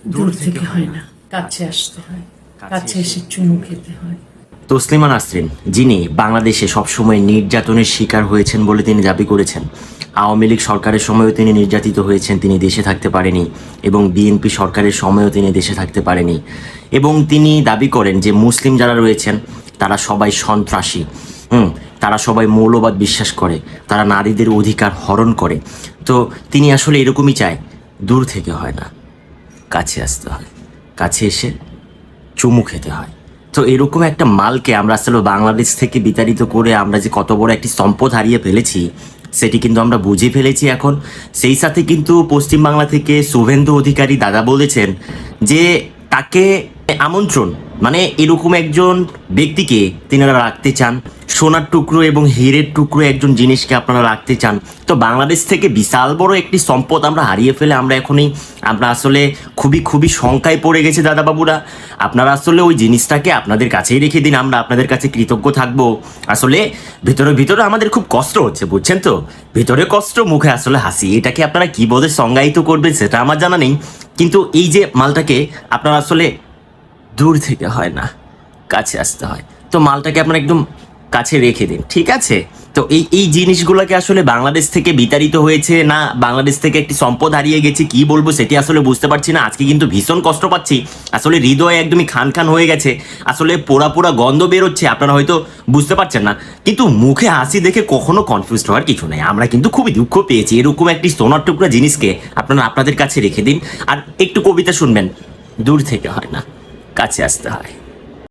দূর থেকে হয় না, কাছে আসতে হয়, কাছে এসে চুমু খেতে হয়। তসলিমা নাসরিন, যিনি বাংলাদেশে সবসময় নির্যাতনের শিকার হয়েছেন বলে তিনি দাবি করেছেন। আওয়ামী লীগ সরকারের সময়ও তিনি নির্যাতিত হয়েছেন, তিনি দেশে থাকতে পারেনি, এবং বিএনপি সরকারের সময়ও তিনি দেশে থাকতে পারেনি। এবং তিনি দাবি করেন যে মুসলিম যারা রয়েছেন তারা সবাই সন্ত্রাসী, তারা সবাই মৌলবাদ বিশ্বাস করে, তারা নারীদের অধিকার হরণ করে। তো তিনি আসলে এরকমই চায়, দূর থেকে হয় না, কাছে আসতে হয়, কাছে এসে চুমু খেতে হয়। তো এরকম একটা মালকে আমরা আসলে বাংলাদেশ থেকে বিতাড়িত করে আমরা যে কত বড় একটি সম্পদ হারিয়ে ফেলেছি সেটি কিন্তু আমরা বুঝে ফেলেছি এখন। সেই সাথে কিন্তু পশ্চিমবাংলা থেকে শুভেন্দু অধিকারী দাদা বলেছেন যে তাকে আমন্ত্রণ, মানে এরকম একজন ব্যক্তিকে তিনারা রাখতে চান, সোনার টুকরো এবং হীরের টুকরো একজন জিনিসকে আপনারা রাখতে চান। তো বাংলাদেশ থেকে বিশাল বড় একটি সম্পদ আমরা হারিয়ে ফেলে আমরা আসলে খুবই খুবই শঙ্কায় পড়ে গেছে দাদা বাবুরা। আপনারা আসলে ওই জিনিসটাকে আপনাদের কাছেই রেখে দিন, আমরা আপনাদের কাছে কৃতজ্ঞ থাকবো। আসলে ভিতরে ভিতরে আমাদের খুব কষ্ট হচ্ছে, বুঝছেন তো, ভিতরে কষ্ট মুখে আসলে হাসি। এটাকে আপনারা কি বলে সংজ্ঞায়িত করবেন সেটা আমার জানা নেই, কিন্তু এই যে মালটাকে আপনারা আসলে দূর থেকে হয় না, কাছে আসতে হয়। তো মালটাকে আপনারা একদম কাছে রেখে দিন, ঠিক আছে? তো এই এই জিনিসগুলোকে আসলে বাংলাদেশ থেকে বিতাড়িত হয়েছে না বাংলাদেশ থেকে একটি সম্পদ হারিয়ে গেছে, কি বলবো সেটি আসলে বুঝতে পারছি না। আজকে কিন্তু ভীষণ কষ্ট পাচ্ছি, আসলে হৃদয় একদমই খান খান হয়ে গেছে, আসলে পোড়া পোড়া গন্ধ বেরোচ্ছে। আপনারা হয়তো বুঝতে পারছেন না, কিন্তু মুখে হাসি দেখে কখনো কনফিউজ হওয়ার কিছু নেই। আমরা কিন্তু খুবই দুঃখ পেয়েছি। এরকম একটি সোনার টুকরা জিনিসকে আপনারা আপনাদের কাছে রেখে দিন। আর একটু কবিতা শুনবেন, দূর থেকে হয় না, কাছে আসতে হয়।